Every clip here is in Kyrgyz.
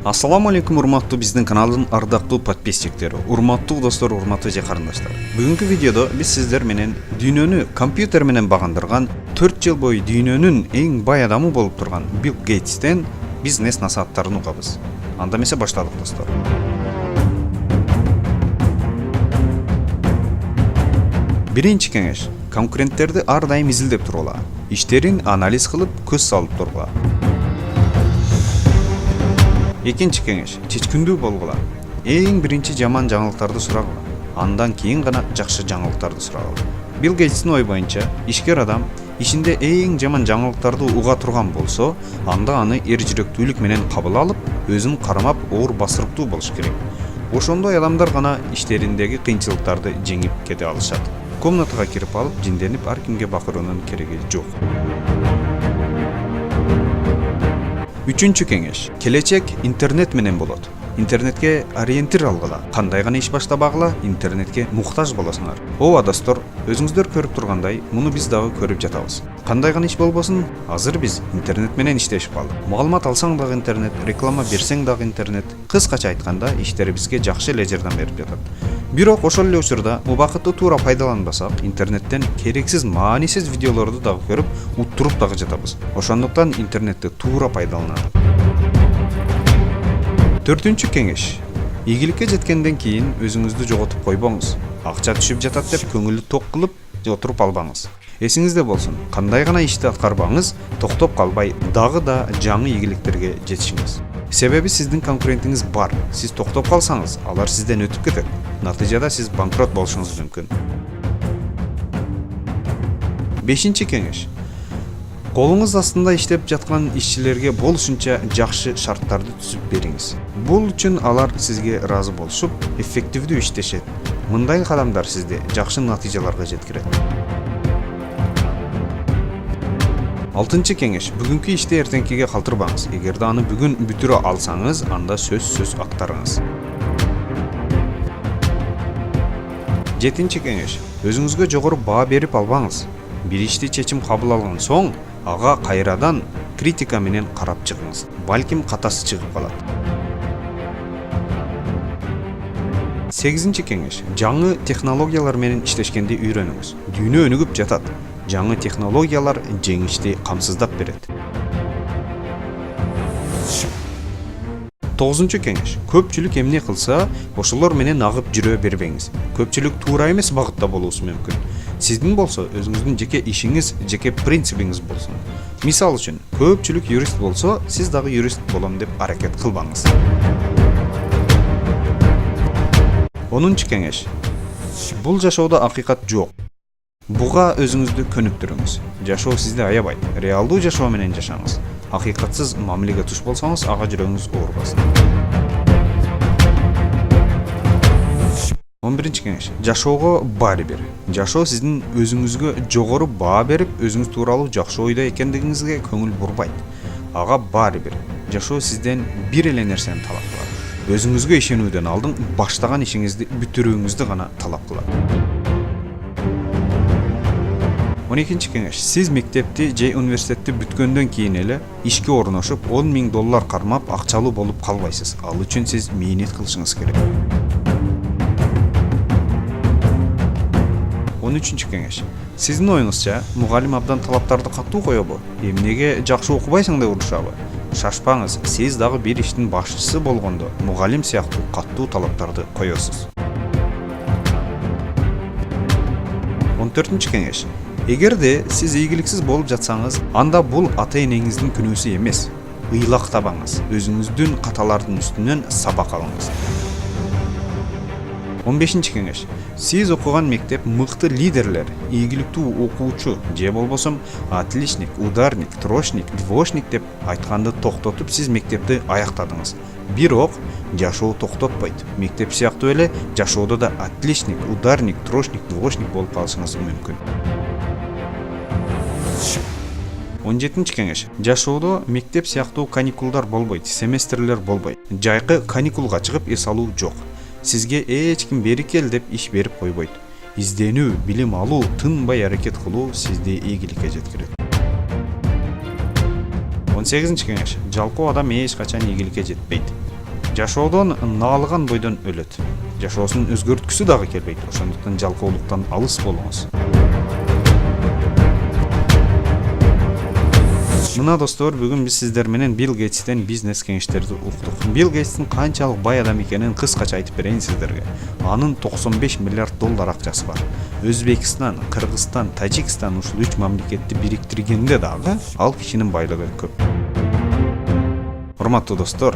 Ассаламу алейкум, урматтуу биздин каналдын ардактуу подписчиктери, урматтуу достор, урматтуу же карындаштар. Бүгүнкү видеодо биз сиздер менен дүйнөнү компьютер менен багындырган 4 жыл бою дүйнөнүн эң бай адамы болуп турган Билл Гейтстен бизнес насааттарын угабыз. Анда эмесе баштадык достор. Биринчи кеңеш: конкуренттерди ар дайым изилдеп тургула, иштерин анализ кылып көз салып тургула. Экинчи кеңеш: чечкиндүү болгула. Эң биринчи жаман жаңылыктарды сурагыла, андан кийин гана жакшы жаңылыктарды сурагыла. Билл Гейтстин ой боюнча, ишкер адам ишинде эң жаман жаңылыктарды уга турган болсо, анда аны эр жүрөктүүлүк менен кабыл алып, өзүн кармап, оор басырыктуу болуш керек. Ошондой адамдар гана иштериндеги кыйынчылыктарды жеңип кете алышат. Комнатага кирип алып, жинденип ар кимге бакыруунун кереги жок. Үчүнчү кеңеш: келечек интернет менен болот. Интернетке ориентир алгыла. Кандай гана иш баштабагыла, интернетке муктаж болосуңар. Ооба достор, өзүңүздөр көрүп тургандай, муну биз дагы көрүп жатабыз. Кандай гана иш болбосун, азыр биз интернет менен иштешип калдык. Маалымат алсаң дагы интернет, реклама берсең дагы интернет. Кыскача айтканда, иштер бизге жакшы эле жардам берип жатат. Бирок ошол эле учурда убакытты туура пайдаланбасак, интернеттен керексиз, маанисиз видеолорду дагы көрүп, уттуруп дагы жатабыз. Ошондуктан интернетти туура пайдаланалы. Төртүнчү кеңеш: ийгиликке жеткенден кийин өзүңүздү жоготуп койбоңуз. Акча түшүп жатат деп көңүлдү ток кылып отуруп албаңыз. Эсиңизде болсун, кандай гана ишти аткарбаңыз, токтоп калбай дагы да жаңы ийгиликтерге жетишиңиз. Себеби сиздин конкурентиңиз бар. Сиз токтоп калсаңыз, алар сизден өтүп кетет. Натыйжада сиз банкрот болушуңуз мүмкүн. Бешинчи кеңеш: колуңуз астында иштеп жаткан ишчилерге болушунча жакшы шарттарды түзүп бериңиз. Бул үчүн алар сизге ыраазы болушуп, эффективдүү иштешет. Мындай кадамдар сизди жакшы натыйжаларга жеткирет. Алтынчы кеңеш: бүгүнкү ишти эртеңкиге калтырбаңыз. Эгерде аны бүгүн бүтүрө алсаңыз, анда сөзсүз актарыңыз. Жетинчи кеңеш: өзүңүзгө жогору баа берип албаңыз. Бир ишти чечим кабыл алган соң, ага кайрадан критика менен карап чыгыңыз. Балким катасы чыгып калат. Сегизинчи кеңеш: жаңы технологиялар менен иштешкенди үйрөнүңүз. Дүйнө өнүгүп жатат. Жаңы технологиялар жеңишти камсыздап берет. Тогузунчу кеңеш: көпчүлүк эмне кылса, ошолор менен агып жүрө бербеңиз. Көпчүлүк туура эмес багытта болуусу мүмкүн. Сиздин болсо өзүңүздүн жеке ишиңиз, жеке принцибиңиз болсун. Мисал үчүн, көпчүлүк юрист болсо, сиз дагы юрист болом деп аракет кылбаңыз. 10-чу кеңеш: бул жашоодо акыйкат жок. Буга өзүңүздү көнүктүрүңүз. Жашоо сизди аябайт. Реалдуу жашоо менен жашаңыз. Акыйкатсыз мамилеге туш болсоңуз, ага жүрөгүңүз оорубасын. 11-чи кеңеш: жашоого баары бир. Жашоо сиздин өзүңүзгө жогору баа берип, өзүңүз тууралуу жакшы ойдо экендигиңизге көңүл бурбайт. Ага баары бир. Жашоо сизден бир эле нерсени талап кылат. Өзүңүзгө ишенүүдөн алдын баштаган ишиңизди бүтүрүүңүздү гана талап кылат. 12-чи кеңеш: сиз мектепти же университетти бүткөндөн кийин эле ишке орношуп, $10,000 кармап акчалуу болуп калбайсыз. Ал үчүн сиз мээнет кылышыңыз керек. 13-чү кеңеш: сиздин оюңузча, мугалим абдан талаптарды катуу коёбу? Эмнеге жакшы окубайсың деп урушабы? Шашпаңыз, сиз дагы бир иштин башчысы болгондо мугалим сыяктуу катуу талаптарды коесуз. 14-чү кеңеш: эгерде сиз ийгиликсиз болуп жатсаңыз, анда бул ата-энеңиздин күнөөсү эмес. Ыйлак табаңыз, өзүңүздүн каталардын үстүнөн сабак алыңыз. 15-чи кеңеш: сиз окуган мектеп мыкты лидерлер, ийгиликтүү окуучу же болбосом отличник, ударник, трошник, двошник деп айтканды токтотуп, сиз мектепти аяктадыңыз. Бирок жашоо токтотпойт. Мектеп сыяктуу эле жашоодо да отличник, ударник, трошник, двошник болуп калышыңыз мүмкүн. 17-чи кеңеш: жашоодо мектеп сыяктуу каникулдар болбойт, семестрлер болбойт. Жайкы каникулга чыгып эс алуу жок. Сизге эч ким бери кел деп иш берип койбойт. Изденүү, билим алуу, тынбай аракет кылуу сизди ийгиликке жеткирет. 18-кеңеш: жалкоо адам эч качан ийгиликке жетпейт. Жашоодон наалган бойдон өлөт. Жашоосун өзгөрткүсү дагы келбейт. Ошондуктан жалкоолуктан алыс болуңуз. Мына достор, бүгүн биз сиздер менен Билл Гейтстен бизнес кеңештерди уктук. Билл Гейтстин канчалык бай адам экенин кыскача айтып берейин сиздерге. Анын 95 миллиард доллар акчасы бар. Өзбекстан, Кыргызстан, Тажикстан ушул 3 мамлекетти бириктиргенде дагы ал кишинин байлыгы көп. Урматтуу достор,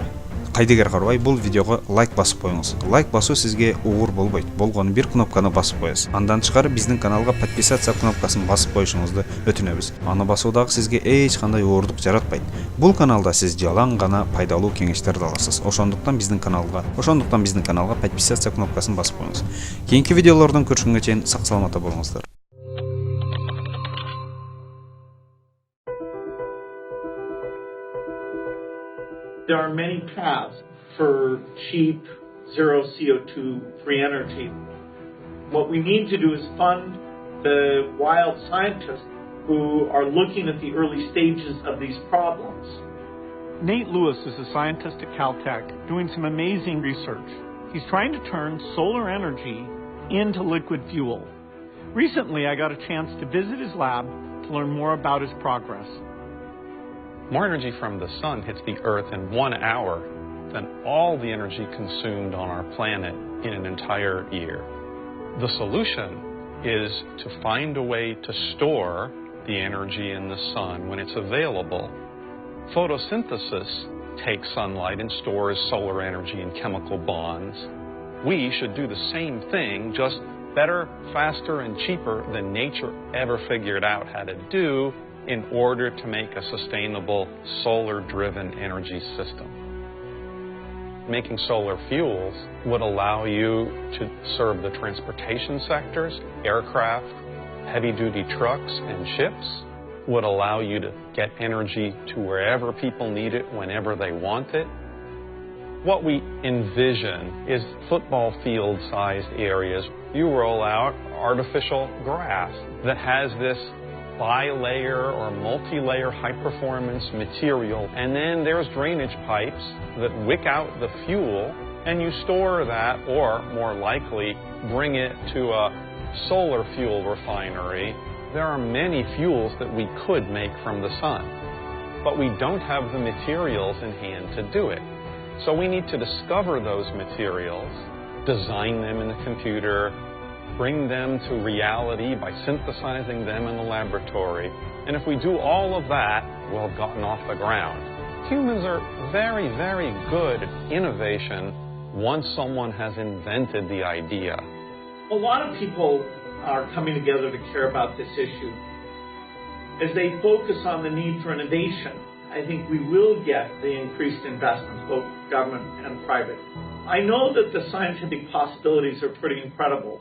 кайдыгер карабай бул видеого лайк басып коюңуз. Лайк басуу сизге уур болбойт. Болгону бир кнопканы басып коесуз. Андан тышкары биздин каналга подписаться кнопкасын басып коюшуңузду өтүнөбүз. Аны басуудагы сизге эч кандай оорлук жаратпайт. Бул каналда сиз жалаң гана пайдалуу кеңештерди аласыз. Ошондуктан биздин каналга подписаться кнопкасын басып коюңуз. Кийинки видеолордон көрүшкөнгө чейин сак саламатта болуңуздар. There are many paths for cheap, zero CO2 free energy. What we need to do is fund the wild scientists who are looking at the early stages of these problems. Nate Lewis is a scientist at Caltech doing some amazing research. He's trying to turn solar energy into liquid fuel. Recently, I got a chance to visit his lab to learn more about his progress. More energy from the sun hits the Earth in 1 hour than all the energy consumed on our planet in an entire year. The solution is to find a way to store the energy in the sun when it's available. Photosynthesis takes sunlight and stores solar energy in chemical bonds. We should do the same thing, just better, faster, and cheaper than nature ever figured out how to do in order to make a sustainable solar-driven energy system. Making solar fuels would allow you to serve the transportation sectors, aircraft, heavy-duty trucks, and ships, would allow you to get energy to wherever people need it, whenever they want it. What we envision is football field-sized areas. You roll out artificial grass that has this bi-layer or multi-layer high-performance material, and then there's drainage pipes that wick out the fuel, and you store that, or more likely, bring it to a solar fuel refinery. There are many fuels that we could make from the sun, but we don't have the materials in hand to do it. So we need to discover those materials, design them in the computer, bring them to reality by synthesizing them in the laboratory. And if we do all of that, we'll have gotten off the ground. Humans are very, very good at innovation once someone has invented the idea. A lot of people are coming together to care about this issue. As they focus on the need for innovation, I think we will get the increased investments, both government and private. I know that the scientific possibilities are pretty incredible.